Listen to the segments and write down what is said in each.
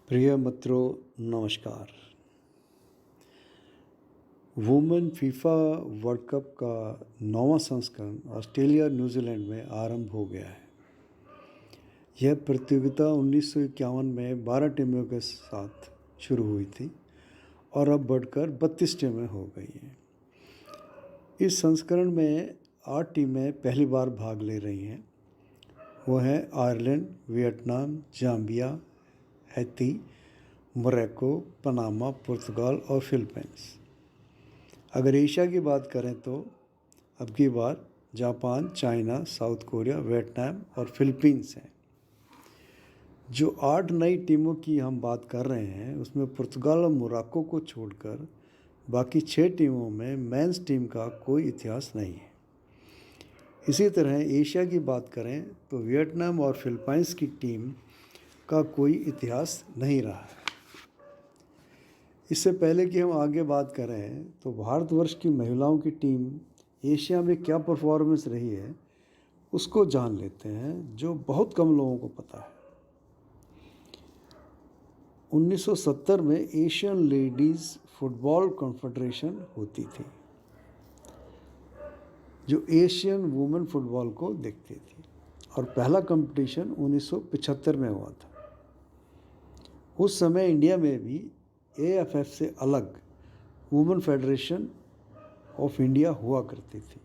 प्रिय मित्रों, नमस्कार। वुमेन फीफा वर्ल्ड कप का 9वां संस्करण ऑस्ट्रेलिया न्यूजीलैंड में आरंभ हो गया है। यह प्रतियोगिता 1951 में 12 टीमों के साथ शुरू हुई थी और अब बढ़कर 32 टीमें हो गई हैं। इस संस्करण में 8 टीमें पहली बार भाग ले रही हैं। वो हैं Ireland, Vietnam, Zambia, Haiti, Morocco, Panama, पुर्तगाल और फिलीपींस। अगर एशिया की बात करें तो अब की बार Japan, China, South Korea, Vietnam और फिलीपींस हैं। जो 8 नई टीमों की हम बात कर रहे हैं उसमें पुर्तगाल और मोरक्को को छोड़कर बाकी 6 टीमों में मेंस टीम का कोई इतिहास नहीं है। इसी तरह एशिया की बात करें तो वियतनाम और फिलीपींस की टीम का कोई इतिहास नहीं रहा है। इससे पहले कि हम आगे बात करें तो भारतवर्ष की महिलाओं की टीम एशिया में क्या परफॉर्मेंस रही है उसको जान लेते हैं, जो बहुत कम लोगों को पता है। 1970 में एशियन लेडीज़ फुटबॉल कॉन्फेडरेशन होती थी, जो एशियन वुमेन फुटबॉल को देखती थी, और पहला कंपटीशन 1975 में हुआ था। उस समय इंडिया में भी AFF से अलग वुमेन फेडरेशन ऑफ इंडिया हुआ करती थी।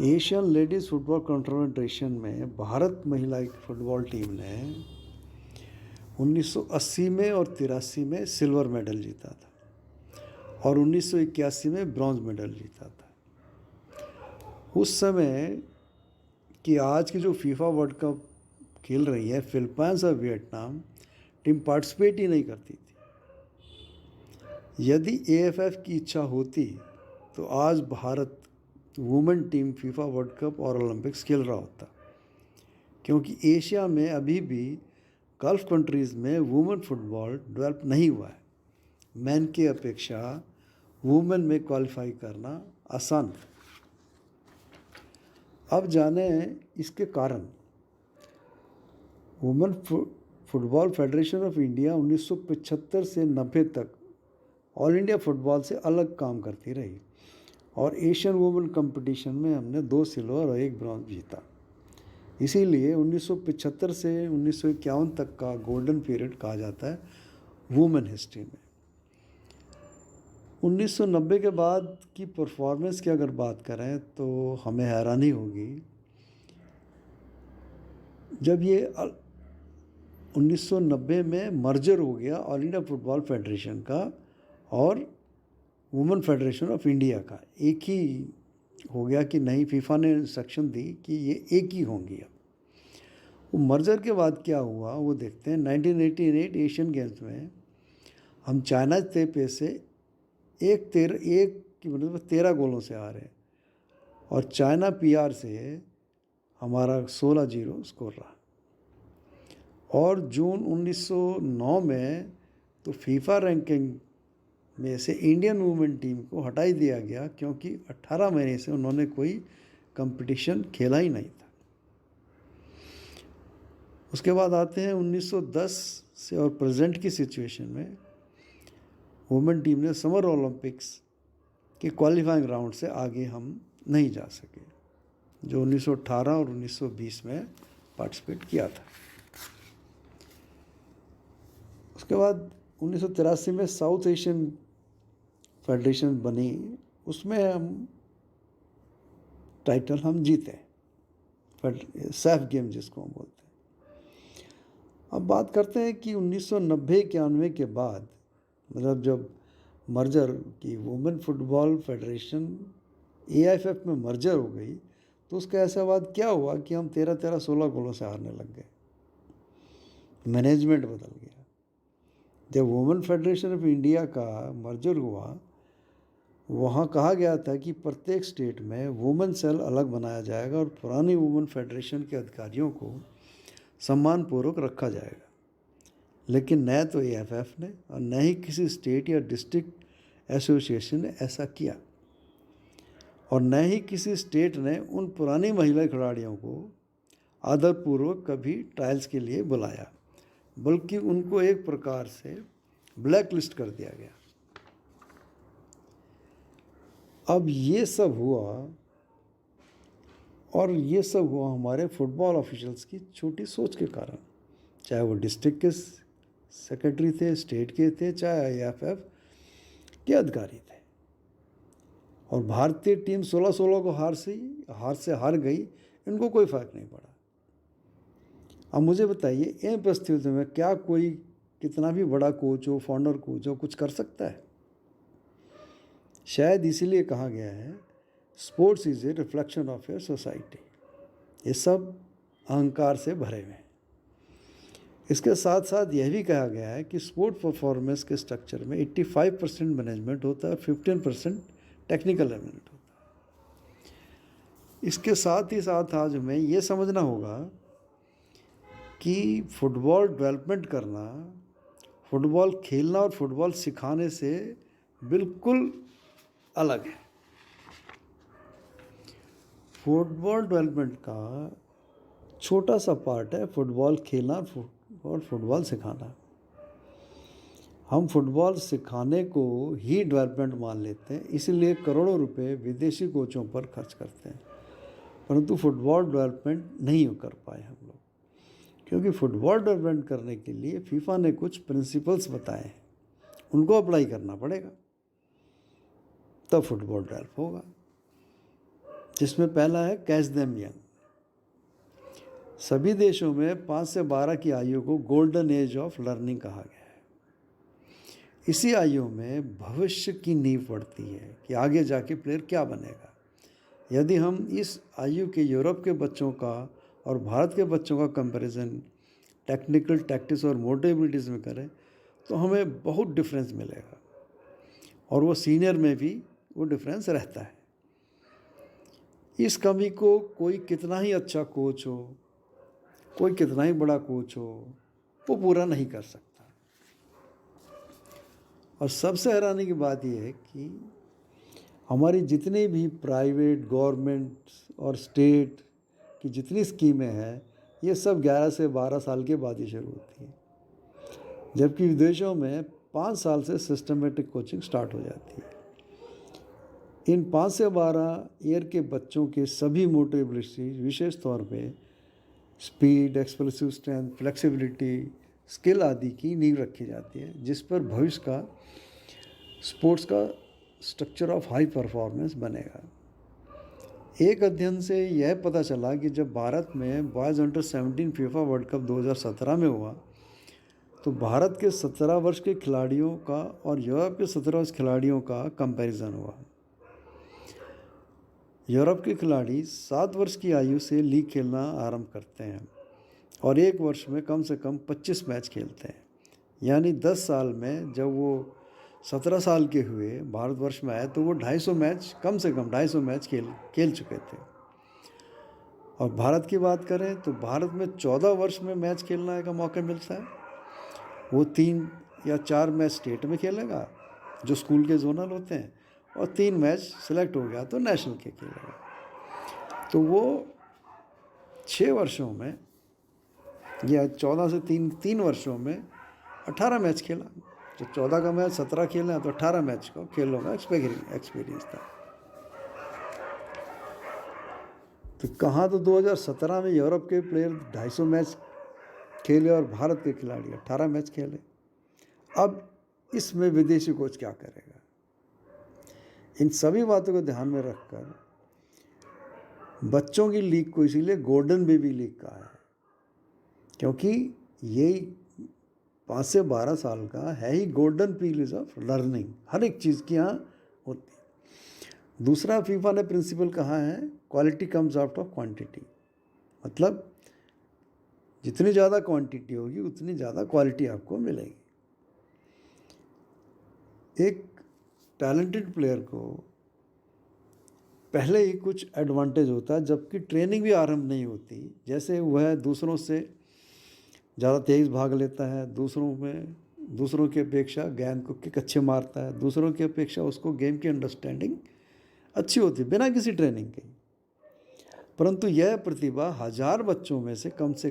एशियन लेडीज़ फुटबॉल कॉन्फेडरेशन में भारत महिला फुटबॉल टीम ने 1980 में और 83 में सिल्वर मेडल जीता था और 1981 में ब्रॉन्ज मेडल जीता था। उस समय कि आज की जो फीफा वर्ल्ड कप खेल रही है, फिलीपींस और वियतनाम टीम पार्टिसिपेट ही नहीं करती थी। यदि AFF की इच्छा होती तो आज Bharat women team FIFA world cup और ओलंपिक्स खेल रहा होता, क्योंकि एशिया में अभी भी गल्फ कंट्रीज़ में वुमेन फुटबॉल डेवलप नहीं हुआ है। मैन की अपेक्षा वुमेन में क्वालिफाई करना आसान था। अब जाने इसके कारण। Women football federation of India 1975 से 90 तक ऑल इंडिया फुटबॉल से अलग काम करती रही और एशियन वुमेन कंपटीशन में हमने 2 सिल्वर और 1 ब्रॉन्ज जीता। इसीलिए 1975 से 1951 तक का गोल्डन पीरियड कहा जाता है वुमेन हिस्ट्री में। 1990 के बाद की परफॉर्मेंस की अगर बात करें तो हमें हैरानी होगी। जब ये 1990 में मर्जर हो गया ऑल इंडिया फुटबॉल फेडरेशन का और वुमेन फेडरेशन ऑफ इंडिया का, एक ही हो गया कि नहीं, फीफा ने इंस्ट्रक्शन दी कि ये एक ही होंगी। अब वो मर्जर के बाद क्या हुआ वो देखते हैं। 1988 एशियन गेम्स में हम चाइना तेपे से एक की मतलब 13 गोलों से आ रहे हैं और चाइना PR से हमारा 16-0 स्कोर रहा। और जून 1909 में तो फीफा रैंकिंग में से इंडियन वुमेन टीम को हटा ही दिया गया, क्योंकि 18 महीने से उन्होंने कोई कंपटीशन खेला ही नहीं था। उसके बाद आते हैं 1910 से और प्रेजेंट की सिचुएशन में वुमेन टीम ने समर ओलंपिक्स के क्वालिफाइंग राउंड से आगे हम नहीं जा सके, जो 1918 और 1920 में पार्टिसिपेट किया था। उसके बाद 1983 में साउथ एशियन फेडरेशन बनी, उसमें हम टाइटल हम जीते, सैफ गेम जिसको हम बोलते हैं। अब बात करते हैं कि 1990-91 के बाद, मतलब जब मर्जर की वुमेन फुटबॉल फेडरेशन AFF में मर्जर हो गई, तो उसका ऐसा बाद क्या हुआ कि हम 13-13, 16 गोलों से हारने लग गए। मैनेजमेंट बदल गया। जब वुमेन फेडरेशन ऑफ इंडिया का मर्जर हुआ, वहाँ कहा गया था कि प्रत्येक स्टेट में वुमेन सेल अलग बनाया जाएगा और पुरानी वुमेन फेडरेशन के अधिकारियों को सम्मानपूर्वक रखा जाएगा। लेकिन न तो AFF ने और न ही किसी स्टेट या डिस्ट्रिक्ट एसोसिएशन ने ऐसा किया, और न ही किसी स्टेट ने उन पुरानी महिला खिलाड़ियों को आदरपूर्वक कभी ट्रायल्स के लिए बुलाया। बल्कि उनको एक प्रकार से ब्लैक लिस्ट कर दिया गया। अब ये सब हुआ, और ये सब हुआ हमारे फुटबॉल ऑफिशियल्स की छोटी सोच के कारण, चाहे वो डिस्ट्रिक्ट के सेक्रेटरी थे, स्टेट के थे, चाहे आईएफएफ के अधिकारी थे। और भारतीय टीम 16-16 को हार से हार गई, इनको कोई फ़र्क नहीं पड़ा। अब मुझे बताइए, इन परिस्थितियों में क्या कोई कितना भी बड़ा कोच हो, फाउंडर कोच हो, कुछ कर सकता है? शायद इसीलिए कहा गया है sports is a reflection of your society. ये सब अहंकार से भरे हुए हैं। इसके साथ साथ यह भी कहा गया है कि स्पोर्ट परफॉर्मेंस के स्ट्रक्चर में 85% मैनेजमेंट होता है और 15% टेक्निकल एलिमेंट होता है। इसके साथ ही साथ आज हमें ये समझना होगा कि फुटबॉल डेवलपमेंट करना, फुटबॉल खेलना और फुटबॉल सिखाने से बिल्कुल अलग है। फुटबॉल डेवलपमेंट का छोटा सा पार्ट है फुटबॉल खेलना और फुटबॉल सिखाना। हम फुटबॉल सिखाने को ही डेवलपमेंट मान लेते हैं, इसलिए करोड़ों रुपए विदेशी कोचों पर खर्च करते हैं, परंतु फुटबॉल डेवलपमेंट नहीं कर पाए हम लोग। क्योंकि फुटबॉल डेवलपमेंट करने के लिए फीफा ने कुछ प्रिंसिपल्स बताए हैं, उनको अप्लाई करना पड़ेगा, तब फुटबॉल डेवलप होगा। जिसमें पहला है कैच देम यंग। सभी देशों में 5 से 12 की आयु को गोल्डन एज ऑफ लर्निंग कहा गया है। इसी आयु में भविष्य की नींव पड़ती है कि आगे जाके प्लेयर क्या बनेगा। यदि हम इस आयु के यूरोप के बच्चों का और भारत के बच्चों का कंपैरिजन टेक्निकल, टैक्टिक्स और मोटर एबिलिटीज़ में करें तो हमें बहुत डिफरेंस मिलेगा, और वो सीनियर में भी वो डिफरेंस रहता है। इस कमी को कोई कितना ही अच्छा कोच हो, कोई कितना ही बड़ा कोच हो, वो पूरा नहीं कर सकता। और सबसे हैरानी की बात यह है कि हमारी जितनी भी प्राइवेट, गवर्नमेंट और स्टेट की जितनी स्कीमें हैं, ये सब 11 से 12 साल के बाद ही शुरू होती हैं, जबकि विदेशों में 5 साल से सिस्टमेटिक कोचिंग स्टार्ट हो जाती है। इन 5 से 12 ईयर के बच्चों के सभी मोटर एबिलिटीज, विशेष तौर पे speed, explosive strength, flexibility, skill आदि की नींव रखी जाती है, जिस पर भविष्य का स्पोर्ट्स का स्ट्रक्चर ऑफ हाई परफॉर्मेंस बनेगा। एक अध्ययन से यह पता चला कि जब भारत में boys under 17 FIFA world cup 2017 में हुआ, तो भारत के 17 वर्ष के खिलाड़ियों का और यूरोप के 17 वर्ष खिलाड़ियों का कंपैरिजन हुआ। यूरोप के खिलाड़ी 7 वर्ष की आयु से लीग खेलना आरंभ करते हैं और एक वर्ष में कम से कम 25 मैच खेलते हैं। यानी 10 साल में जब वो 17 साल के हुए, भारतवर्ष में आए, तो वो 250 मैच, कम से कम 250 मैच खेल चुके थे। और भारत की बात करें तो भारत में 14 वर्ष में मैच खेलने का मौका मिलता है। वो 3 या 4 मैच स्टेट में खेलेगा जो स्कूल के जोनल होते हैं, और 3 मैच सेलेक्ट हो गया तो नेशनल के खेलेगा। तो वो 6 वर्षों में या 14 से 3 वर्षों में 18 मैच खेला। जो 14 का मैच 17 खेलना, तो 18 मैच को खेलों का एक्सपीरियंस था। तो कहाँ तो 2017 में यूरोप के प्लेयर 250 मैच खेले और भारत के खिलाड़ी 18 मैच खेले। अब इसमें विदेशी कोच क्या करेगा? इन सभी बातों को ध्यान में रखकर बच्चों की लीग को इसीलिए गोल्डन बेबी लीग कहा है, क्योंकि ये 5 से 12 साल का है ही गोल्डन पीरियड ऑफ लर्निंग, हर एक चीज़ की यहाँ होती है। दूसरा फीफा ने प्रिंसिपल कहा है quality comes out of quantity, मतलब जितनी ज़्यादा क्वांटिटी होगी उतनी ज़्यादा क्वालिटी आपको मिलेगी। एक टैलेंटेड प्लेयर को पहले ही कुछ एडवांटेज होता है, जबकि ट्रेनिंग भी आरंभ नहीं होती। जैसे वह दूसरों से ज़्यादा तेज़ भाग लेता है, दूसरों की अपेक्षा गेंद को किक अच्छे मारता है, दूसरों की अपेक्षा उसको गेम की अंडरस्टैंडिंग अच्छी होती है बिना किसी ट्रेनिंग के। परंतु यह प्रतिभा 1000 बच्चों में से कम से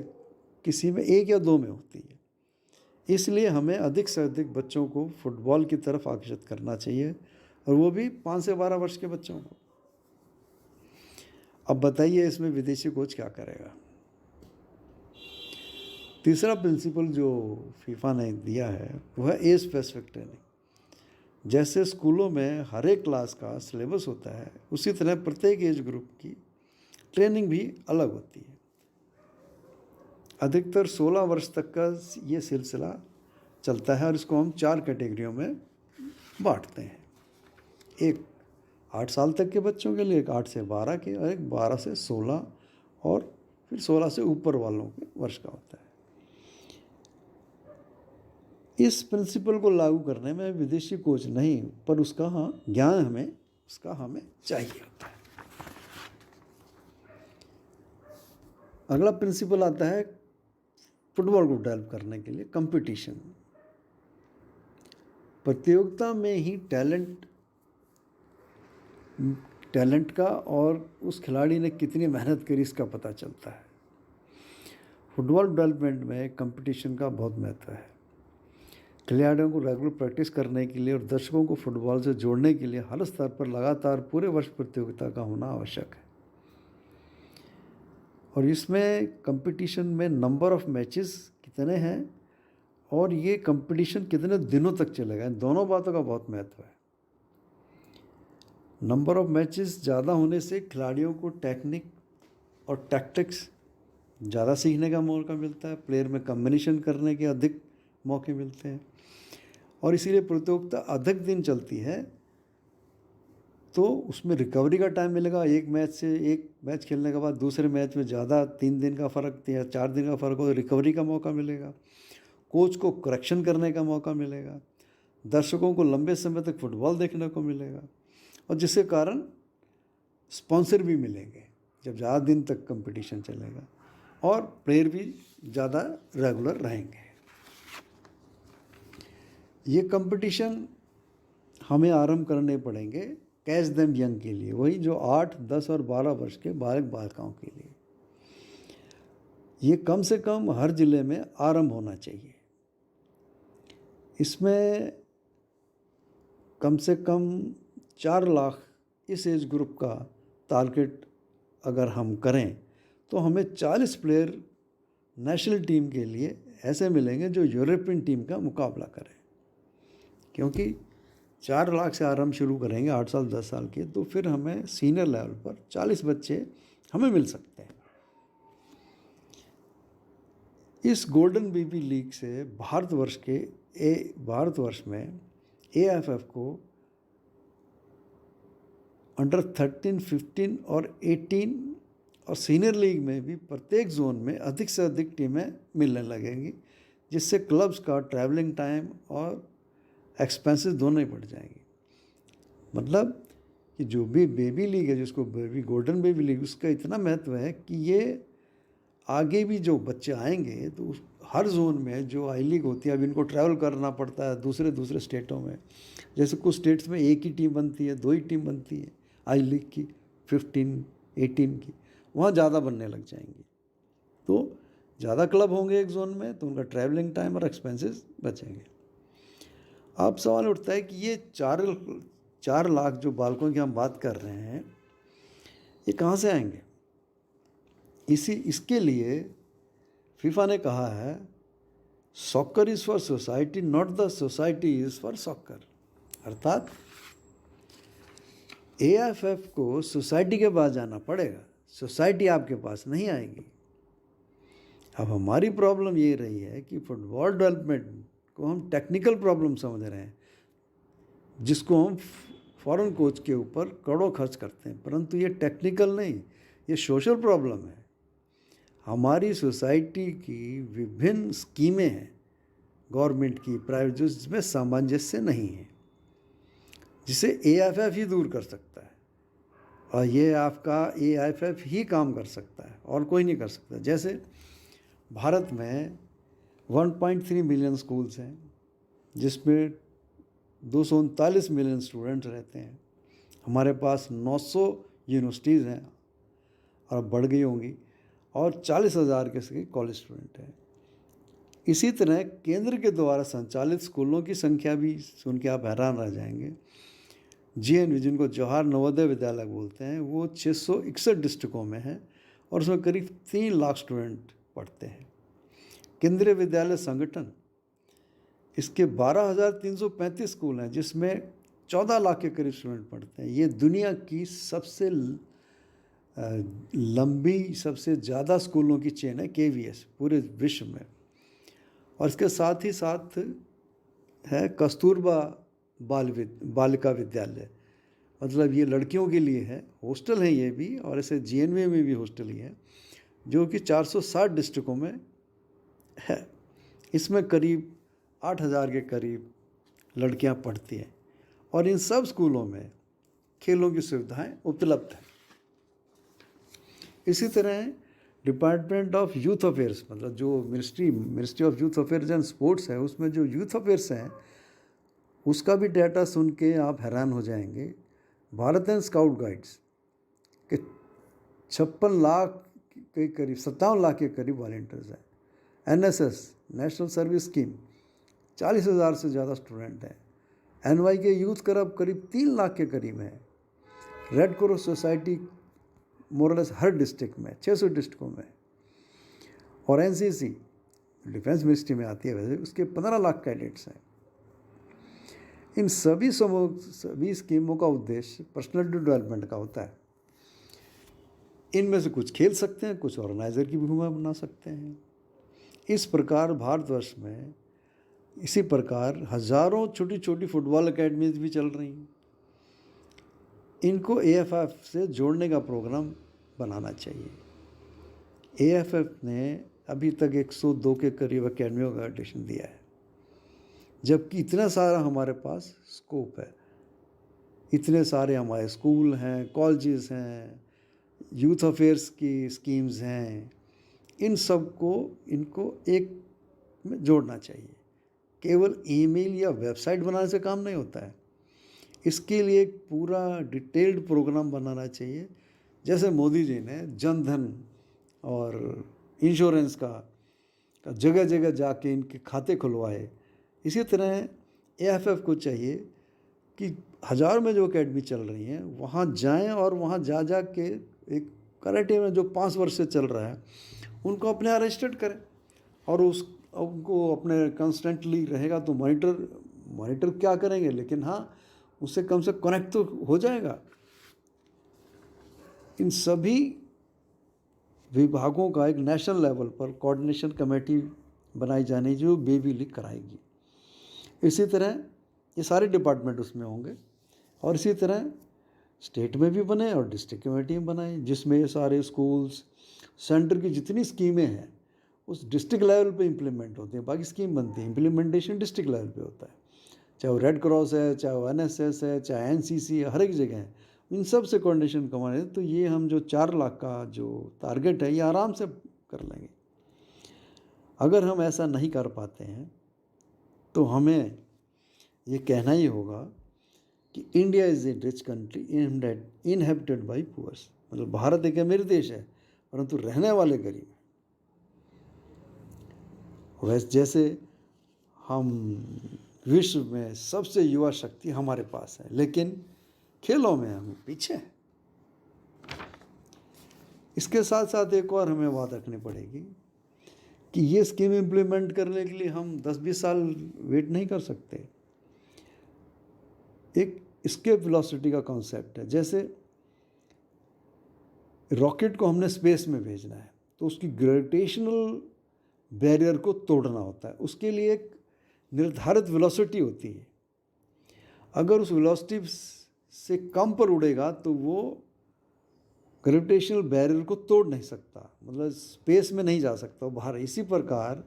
किसी में 1 या 2 में होती है। इसलिए हमें अधिक से अधिक बच्चों को फुटबॉल की तरफ आकर्षित करना चाहिए, और वो भी 5 से 12 वर्ष के बच्चों को। अब बताइए इसमें विदेशी कोच क्या करेगा। तीसरा प्रिंसिपल जो फीफा ने दिया है वह है एज स्पेसिफिक ट्रेनिंग। जैसे स्कूलों में हर एक क्लास का सिलेबस होता है, उसी तरह प्रत्येक एज ग्रुप की ट्रेनिंग भी अलग होती है। अधिकतर 16 वर्ष तक का ये सिलसिला चलता है, और इसको हम 4 कैटेगरियों में बांटते हैं। एक 8 साल तक के बच्चों के लिए, एक 8 से 12 के, और एक 12 से 16, और फिर 16 से ऊपर वालों के वर्ष का होता है। इस प्रिंसिपल को लागू करने में विदेशी कोच नहीं, पर उसका ज्ञान हमें चाहिए होता है। अगला प्रिंसिपल आता है फुटबॉल को डेवलप करने के लिए कंपटीशन। प्रतियोगिता में ही टैलेंट का और उस खिलाड़ी ने कितनी मेहनत करी इसका पता चलता है। फुटबॉल डेवलपमेंट में कंपटीशन का बहुत महत्व है। खिलाड़ियों को रेगुलर प्रैक्टिस करने के लिए और दर्शकों को फुटबॉल से जोड़ने के लिए हर स्तर पर लगातार पूरे वर्ष प्रतियोगिता का होना आवश्यक है। और इसमें कंपटीशन में नंबर ऑफ मैचेस कितने हैं और ये कंपटीशन कितने दिनों तक चलेगा, इन दोनों बातों का बहुत महत्व है। नंबर ऑफ मैचेस ज़्यादा होने से खिलाड़ियों को टेक्निक और टैक्टिक्स ज़्यादा सीखने का मौका मिलता है, प्लेयर में कॉम्बिनेशन करने के अधिक मौके मिलते हैं, और इसीलिए प्रतियोगिता अधिक दिन चलती है तो उसमें रिकवरी का टाइम मिलेगा। एक मैच खेलने के बाद दूसरे मैच में ज़्यादा 3 दिन का फ़र्क या 4 दिन का फ़र्क हो तो रिकवरी का मौका मिलेगा। कोच को करेक्शन करने का मौका मिलेगा। दर्शकों को लंबे समय तक फुटबॉल देखने को मिलेगा, और जिसके कारण स्पॉन्सर भी मिलेंगे जब ज़्यादा दिन तक कंपटीशन चलेगा, और प्लेयर भी ज़्यादा रेगुलर रहेंगे। ये कंपटीशन हमें आरंभ करने पड़ेंगे कैच देम यंग के लिए, वही जो 8, 10 और 12 वर्ष के बालक बालिकाओं के लिए। ये कम से कम हर ज़िले में आरंभ होना चाहिए। इसमें कम से कम 4 लाख इस एज ग्रुप का टारगेट अगर हम करें तो हमें 40 प्लेयर नेशनल टीम के लिए ऐसे मिलेंगे जो यूरोपियन टीम का मुकाबला करें। क्योंकि 4 लाख से आरंभ शुरू करेंगे 8 साल 10 साल के, तो फिर हमें सीनियर लेवल पर 40 बच्चे हमें मिल सकते हैं। इस गोल्डन बेबी लीग से भारतवर्ष में AFF को अंडर 13, 15 और 18 और सीनियर लीग में भी प्रत्येक जोन में अधिक से अधिक टीमें मिलने लगेंगी, जिससे क्लब्स का ट्रैवलिंग टाइम और एक्सपेंसेस दोनों ही बढ़ जाएंगे। मतलब कि जो भी बेबी लीग है, जिसको गोल्डन बेबी लीग, उसका इतना महत्व है कि ये आगे भी जो बच्चे आएंगे तो हर जोन में जो आई लीग होती है, अब इनको ट्रैवल करना पड़ता है दूसरे स्टेटों में। जैसे कुछ स्टेट्स में एक ही टीम बनती है, 2 ही टीम बनती है आई लीग की, 15, 18 की, वहाँ ज़्यादा बनने लग जाएंगी। तो ज़्यादा क्लब होंगे एक जोन में तो उनका ट्रैवलिंग टाइम और एक्सपेंसेस बचेंगे। अब सवाल उठता है कि ये 4 लाख जो बालकों की हम बात कर रहे हैं, ये कहाँ से आएंगे? इसके लिए फीफा ने कहा है soccer is for society, not the society is for soccer. अर्थात AFF को सोसाइटी के पास जाना पड़ेगा, सोसाइटी आपके पास नहीं आएगी। अब हमारी प्रॉब्लम ये रही है कि फुटबॉल डेवलपमेंट को हम टेक्निकल प्रॉब्लम समझ रहे हैं, जिसको हम फॉरेन कोच के ऊपर करोड़ों खर्च करते हैं, परंतु ये टेक्निकल नहीं, ये सोशल प्रॉब्लम है। हमारी सोसाइटी की विभिन्न स्कीमें हैं, गवर्नमेंट की, प्राइवेट, जिसमें सामंजस्य नहीं है, जिसे AFF ही दूर कर सकता है, और ये आपका AFF ही काम कर सकता है और कोई नहीं कर सकता। जैसे भारत में 1.3 मिलियन स्कूल्स हैं, जिसमें 239 मिलियन स्टूडेंट्स रहते हैं। हमारे पास 900 यूनिवर्सिटीज़ हैं और बढ़ गई होंगी, और 40,000 के कॉलेज स्टूडेंट हैं। इसी तरह केंद्र के द्वारा संचालित स्कूलों की संख्या भी सुन के आप हैरान रह जाएंगे। जीएनवी, जिनको जवाहर नवोदय विद्यालय बोलते हैं, वो 661 डिस्ट्रिक्टों में है और उसमें करीब 3 लाख स्टूडेंट पढ़ते हैं। केंद्रीय विद्यालय संगठन, इसके 12,335 स्कूल हैं, जिसमें 14 लाख के करीब स्टूडेंट पढ़ते हैं। ये दुनिया की सबसे लंबी, सबसे ज़्यादा स्कूलों की चेन है KVS पूरे विश्व में। और इसके साथ ही साथ है कस्तूरबा बालिका विद्यालय, मतलब ये लड़कियों के लिए है, हॉस्टल है ये भी, और ऐसे GNV में भी हॉस्टल ही है, जो कि 460 डिस्ट्रिक्टों में है। इसमें करीब 8,000 के करीब लड़कियां पढ़ती हैं और इन सब स्कूलों में खेलों की सुविधाएं उपलब्ध हैं। इसी तरह डिपार्टमेंट ऑफ यूथ अफेयर्स, मतलब जो ministry of youth affairs and sports है, उसमें जो यूथ अफेयर्स हैं उसका भी डाटा सुन के आप हैरान हो जाएंगे। भारत एंड स्काउट गाइड्स के 56 लाख के करीब, 57 लाख के करीब वॉलंटियर्स हैं। NSS नेशनल सर्विस स्कीम 40,000 से ज़्यादा स्टूडेंट हैं। NYK यूथ क्लब करीब 3 लाख के करीब है। रेड क्रॉस सोसाइटी मोरलेस हर डिस्ट्रिक्ट में, 600 डिस्ट्रिक्टों में। और NCC डिफेंस मिनिस्ट्री में आती है वैसे, उसके 15 लाख कैडेट्स हैं। इन सभी स्कीमों का उद्देश्य पर्सनालिटी डेवलपमेंट का होता है। इनमें से कुछ खेल सकते हैं, कुछ ऑर्गेनाइजर की भूमिका बना सकते हैं। इस प्रकार भारतवर्ष में इसी प्रकार हजारों छोटी छोटी फुटबॉल अकेडमीज भी चल रही हैं। इनको AFF से जोड़ने का प्रोग्राम बनाना चाहिए। AFF ने अभी तक 102 के करीब अकेडमियों का एडिशन दिया है, जबकि इतना सारा हमारे पास स्कोप है। इतने सारे हमारे स्कूल हैं, कॉलेजेस हैं, यूथ अफेयर्स की स्कीम्स हैं। इन सब को इनको एक में जोड़ना चाहिए। केवल ईमेल या वेबसाइट बनाने से काम नहीं होता है। इसके लिए एक पूरा डिटेल्ड प्रोग्राम बनाना चाहिए। जैसे मोदी जी ने जन धन और इंश्योरेंस का जगह जगह जाके इनके खाते खुलवाए, इसी तरह AFF को चाहिए कि हज़ार में जो अकेडमी चल रही हैं वहाँ जाएं और वहाँ जा जा के एक कराटे में जो 5 वर्ष से चल रहा है उनको अपने यहाँ रजिस्टर्ड करें और उनको अपने कंस्टेंटली रहेगा तो मॉनिटर क्या करेंगे, लेकिन हाँ उससे कम से कनेक्ट तो हो जाएगा। इन सभी विभागों का एक नेशनल लेवल पर कोऑर्डिनेशन कमेटी बनाई जानी जो बेबी लीग कराएगी। इसी तरह ये सारे डिपार्टमेंट उसमें होंगे और इसी तरह स्टेट में भी बने और डिस्ट्रिक्ट कमेटी में बनाए, जिसमें ये सारे स्कूल्स, सेंटर की जितनी स्कीमें हैं उस डिस्ट्रिक्ट लेवल पे इम्प्लीमेंट होती हैं। बाकी स्कीम बनती है, इम्प्लीमेंटेशन डिस्ट्रिक्ट लेवल पे होता है। चाहे वो रेड क्रॉस है, चाहे वो NSS है, चाहे NCC है, हर एक जगह है। इन सब से कोऑर्डिनेशन करवाने, तो ये हम जो 4 लाख का जो टारगेट है ये आराम से कर लेंगे। अगर हम ऐसा नहीं कर पाते हैं तो हमें ये कहना ही होगा कि India is a rich country inhabited by poors, मतलब भारत एक अमीर देश है परंतु रहने वाले गरीब हैं। वैसे जैसे हम विश्व में सबसे युवा शक्ति हमारे पास है, लेकिन खेलों में हम पीछे हैं। इसके साथ साथ एक और हमें बात रखनी पड़ेगी कि ये स्कीम इम्प्लीमेंट करने के लिए हम 10-20 साल वेट नहीं कर सकते। एक एस्केप वेलोसिटी का कॉन्सेप्ट है। जैसे रॉकेट को हमने स्पेस में भेजना है तो उसकी ग्रेविटेशनल बैरियर को तोड़ना होता है। उसके लिए एक निर्धारित वेलोसिटी होती है। अगर उस वेलोसिटी से कम पर उड़ेगा तो वो ग्रेविटेशनल बैरियर को तोड़ नहीं सकता, मतलब स्पेस में नहीं जा सकता बाहर। इसी प्रकार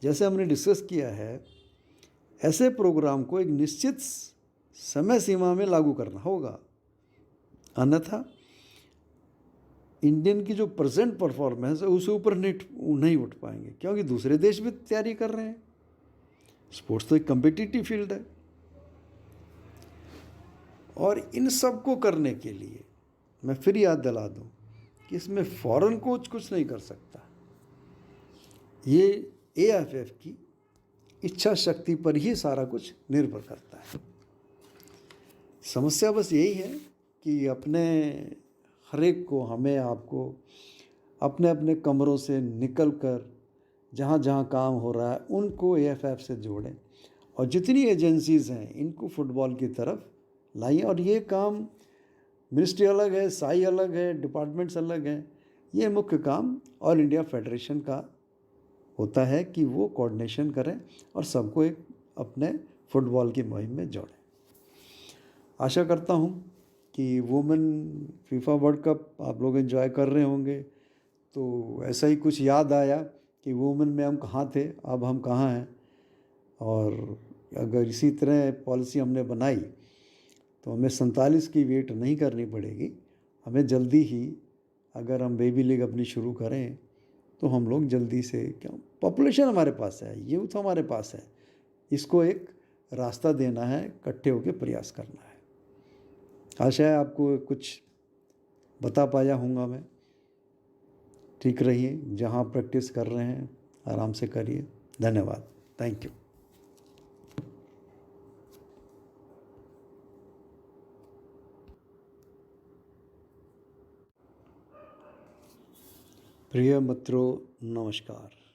जैसे हमने डिस्कस किया है, ऐसे प्रोग्राम को एक निश्चित समय सीमा में लागू करना होगा, अन्यथा इंडियन की जो प्रेजेंट परफॉर्मेंस है उससे ऊपर नहीं उठ पाएंगे, क्योंकि दूसरे देश भी तैयारी कर रहे हैं। स्पोर्ट्स तो एक कम्पिटिटिव फील्ड है और इन सब को करने के लिए मैं फिर याद दिला दूं कि इसमें फॉरेन कोच कुछ नहीं कर सकता। ये एएफएफ की इच्छा शक्ति पर ही सारा कुछ निर्भर करता है। समस्या बस यही है कि अपने हर एक को, हमें, आपको अपने अपने कमरों से निकल कर जहाँ जहाँ काम हो रहा है उनको एएफएफ से जोड़ें और जितनी एजेंसीज़ हैं इनको फुटबॉल की तरफ लाइए। और ये काम मिनिस्ट्री अलग है, साई अलग है, डिपार्टमेंट्स अलग हैं, ये मुख्य काम ऑल इंडिया फेडरेशन का होता है कि वो कोऑर्डिनेशन करें और सबको एक अपने फुटबॉल की मुहिम में जोड़ें। आशा करता हूँ कि वुमेन फीफा वर्ल्ड कप आप लोग एंजॉय कर रहे होंगे, तो ऐसा ही कुछ याद आया कि वुमेन में हम कहाँ थे, अब हम कहाँ हैं। और अगर इसी तरह पॉलिसी हमने बनाई तो हमें 47 की वेट नहीं करनी पड़ेगी। हमें जल्दी ही, अगर हम बेबी लीग अपनी शुरू करें तो हम लोग जल्दी से, क्या पॉपुलेशन हमारे पास है, यूथ हमारे पास है, इसको एक रास्ता देना है, इकट्ठे होकर प्रयास करना है। आशा है आपको कुछ बता पाया हूँगा मैं। ठीक रहिए, जहाँ प्रैक्टिस कर रहे हैं आराम से करिए। धन्यवाद। Thank you. प्रिय मित्रों, नमस्कार।